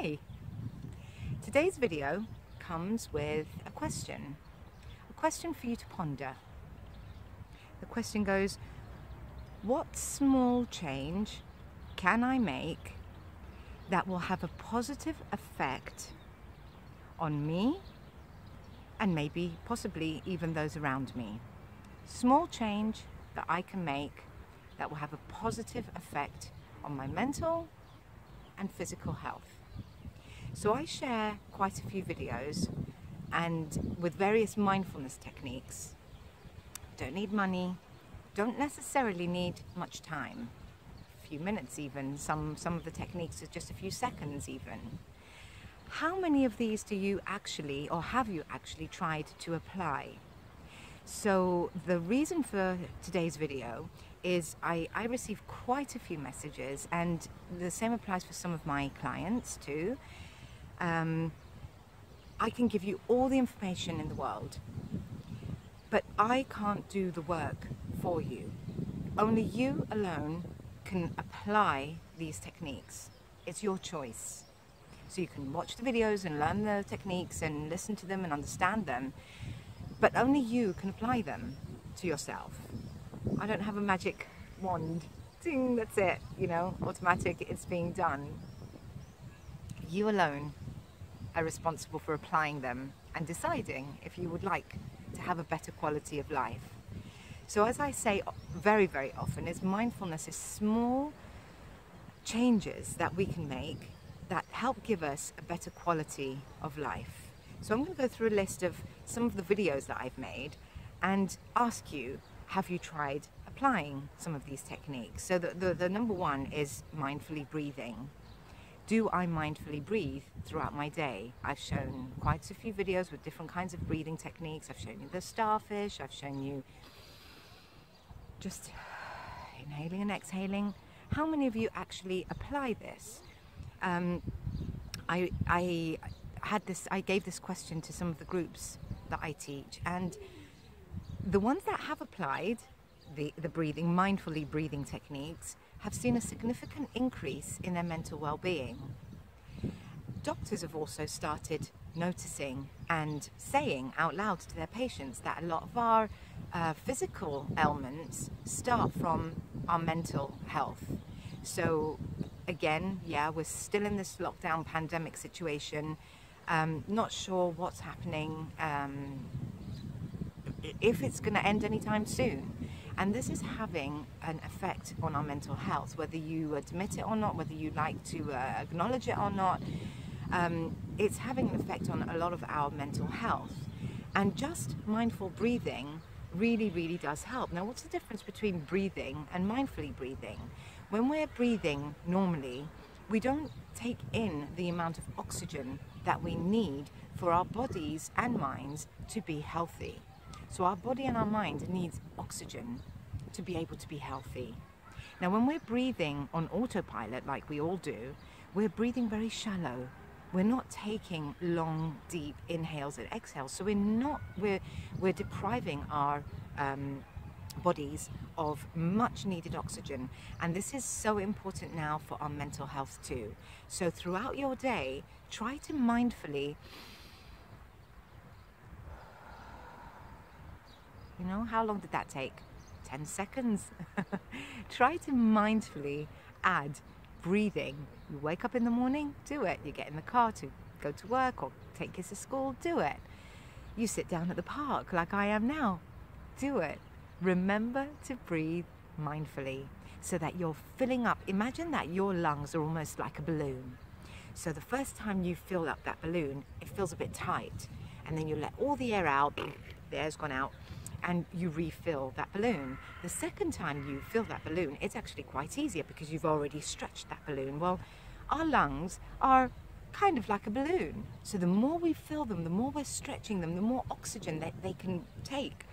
Hi! Today's video comes with a question for you to ponder. The question goes, what small change can I make that will have a positive effect on me and maybe possibly even those around me? Small change that I can make that will have a positive effect on my mental and physical health. So I share quite a few videos and with various mindfulness techniques. Don't need money, don't necessarily need much time, a few minutes even, some of the techniques are just a few seconds even. How many of these do you actually, or have you actually tried to apply? So the reason for today's video is I receive quite a few messages, and the same applies for some of my clients too. I can give you all the information in the world, but I can't do the work for you. Only you alone can apply these techniques. It's your choice. So you can watch the videos and learn the techniques and listen to them and understand them, but only you can apply them to yourself. I don't have a magic wand, ding, that's it, automatic, it's being done. You alone are responsible for applying them and deciding if you would like to have a better quality of life. So as I say very, very often, is mindfulness is small changes that we can make that help give us a better quality of life. So I'm going to go through a list of some of the videos that I've made and ask you, have you tried applying some of these techniques? So the number one is mindfully breathing. Do I mindfully breathe throughout my day? I've shown quite a few videos with different kinds of breathing techniques. I've shown you the starfish, I've shown you just inhaling and exhaling. How many of you actually apply this? I gave this question to some of the groups that I teach, and the ones that have applied the mindfully breathing techniques have seen a significant increase in their mental well-being. Doctors have also started noticing and saying out loud to their patients that a lot of our physical ailments start from our mental health. So again, yeah, we're still in this lockdown pandemic situation, not sure what's happening, if it's going to end anytime soon. And this is having an effect on our mental health, whether you admit it or not, whether you like to acknowledge it or not. It's having an effect on a lot of our mental health. And just mindful breathing really, really does help. Now, what's the difference between breathing and mindfully breathing? When we're breathing normally, we don't take in the amount of oxygen that we need for our bodies and minds to be healthy. So our body and our mind needs oxygen to be able to be healthy. Now, when we're breathing on autopilot, like we all do, we're breathing very shallow. We're not taking long, deep inhales and exhales. So we're depriving our bodies of much needed oxygen. And this is so important now for our mental health too. So throughout your day, try to mindfully, how long did that take? 10 seconds. Try to mindfully add breathing. You wake up in the morning, do it. You get in the car to go to work or take kids to school, do it. You sit down at the park like I am now, do it. Remember to breathe mindfully so that you're filling up. Imagine that your lungs are almost like a balloon. So the first time you fill up that balloon, it feels a bit tight. And then you let all the air out, the air's gone out, and you refill that balloon. The second time you fill that balloon, it's actually quite easier because you've already stretched that balloon. Well, our lungs are kind of like a balloon. So the more we fill them, the more we're stretching them, the more oxygen that they can take.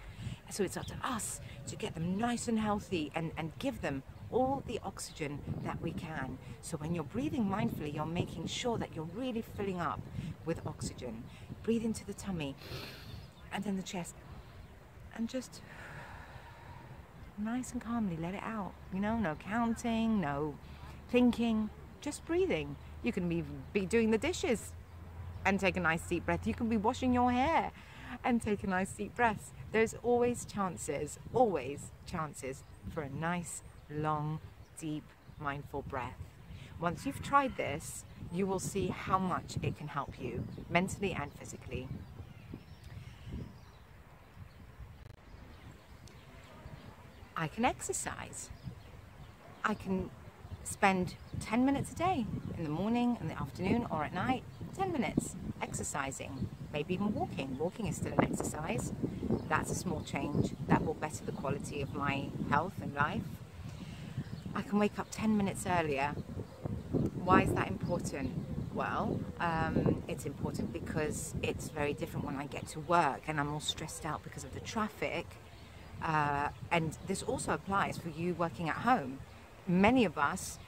So it's up to us to get them nice and healthy and give them all the oxygen that we can. So when you're breathing mindfully, you're making sure that you're really filling up with oxygen. Breathe into the tummy and then the chest. And just nice and calmly let it out. No counting, no thinking, just breathing. You can be doing the dishes and take a nice deep breath. You can be washing your hair and take a nice deep breath. There's always chances for a nice, long, deep, mindful breath. Once you've tried this, you will see how much it can help you mentally and physically. I can exercise. I can spend 10 minutes a day in the morning, in the afternoon, or at night, 10 minutes exercising, maybe even walking. Walking is still an exercise. That's a small change that will better the quality of my health and life. I can wake up 10 minutes earlier. Why is that important? Well, it's important because it's very different when I get to work and I'm all stressed out because of the traffic. And this also applies for you working at home. Many of us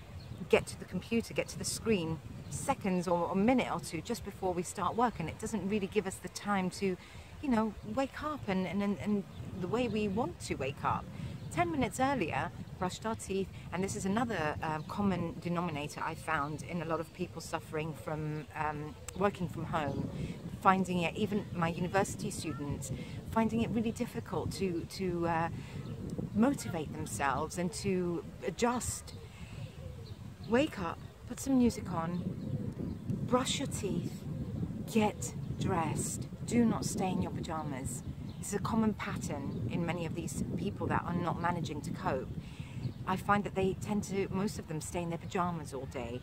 get to the computer, get to the screen seconds or a minute or two just before we start work, and it doesn't really give us the time to, you know, wake up and the way we want to wake up. 10 minutes earlier, brushed our teeth, and this is another common denominator I found in a lot of people suffering from working from home, finding it, even my university students, finding it really difficult to motivate themselves and to adjust. Wake up, put some music on, brush your teeth, get dressed. Do not stay in your pajamas. This is a common pattern in many of these people that are not managing to cope. I find that they tend to, most of them, stay in their pajamas all day.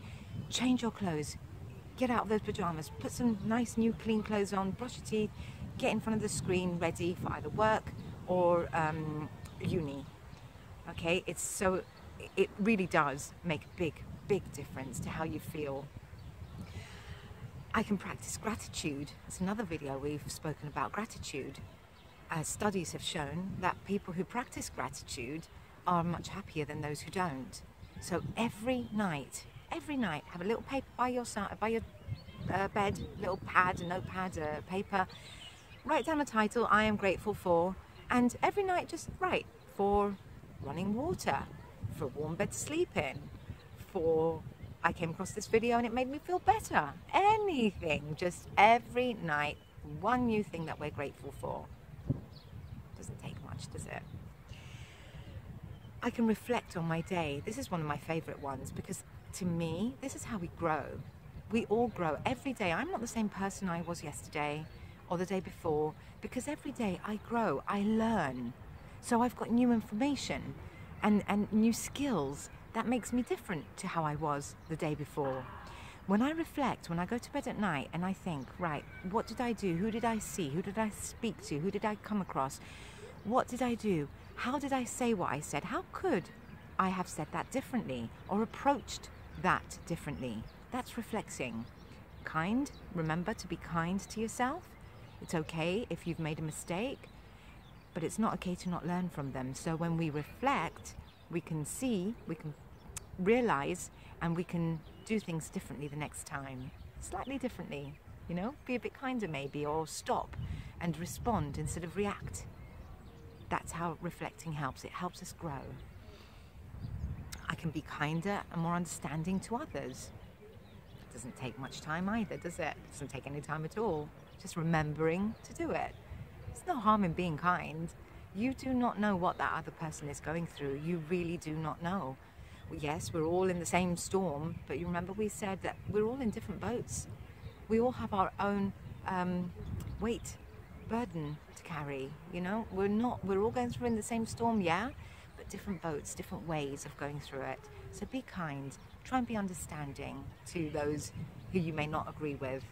Change your clothes, get out of those pajamas, put some nice new clean clothes on, brush your teeth, get in front of the screen ready for either work or uni. Okay, it really does make a big difference to how you feel. I can practice gratitude. It's another video we've spoken about gratitude. Studies have shown that people who practice gratitude are much happier than those who don't. So every night, have a little paper by your side, by your bed, little pad, a notepad, a paper. Write down a title, I am grateful for, and every night just write for running water, for a warm bed to sleep in, for I came across this video and it made me feel better. Anything, just every night, one new thing that we're grateful for. Doesn't take much, does it? I can reflect on my day. This is one of my favorite ones because to me, this is how we grow. We all grow every day. I'm not the same person I was yesterday or the day before because every day I grow, I learn. So I've got new information and new skills that makes me different to how I was the day before. When I reflect, when I go to bed at night and I think, right, what did I do? Who did I see? Who did I speak to? Who did I come across? What did I do? How did I say what I said? How could I have said that differently or approached that differently? That's reflecting. Kind, remember to be kind to yourself. It's okay if you've made a mistake, but it's not okay to not learn from them. So when we reflect, we can see, we can realize, and we can do things differently the next time. Slightly differently, you know? Be a bit kinder maybe, or stop and respond instead of react. That's how reflecting helps. It helps us grow. I can be kinder and more understanding to others. It doesn't take much time either, does it? It doesn't take any time at all. Just remembering to do it. There's no harm in being kind. You do not know what that other person is going through. You really do not know. Yes, we're all in the same storm, but you remember we said that we're all in different boats. We all have our own weight, burden to carry, you know? We're all going through in the same storm, yeah, but different boats, different ways of going through it. So be kind, try and be understanding to those who you may not agree with.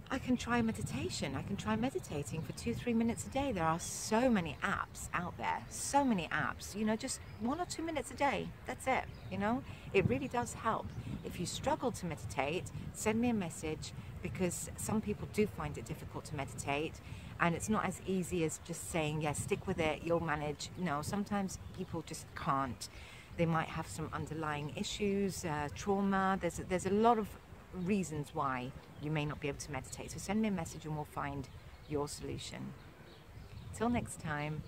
I can try meditation. I can try meditating for 2-3 minutes a day. There are so many apps out there, so many apps, you know, just 1 or 2 minutes a day. That's it, you know. It really does help. If you struggle to meditate, send me a message because some people do find it difficult to meditate and it's not as easy as just saying, yeah, stick with it, you'll manage. No, sometimes people just can't. They might have some underlying issues, trauma. There's a lot of reasons why you may not be able to meditate. So send me a message and we'll find your solution. Till next time.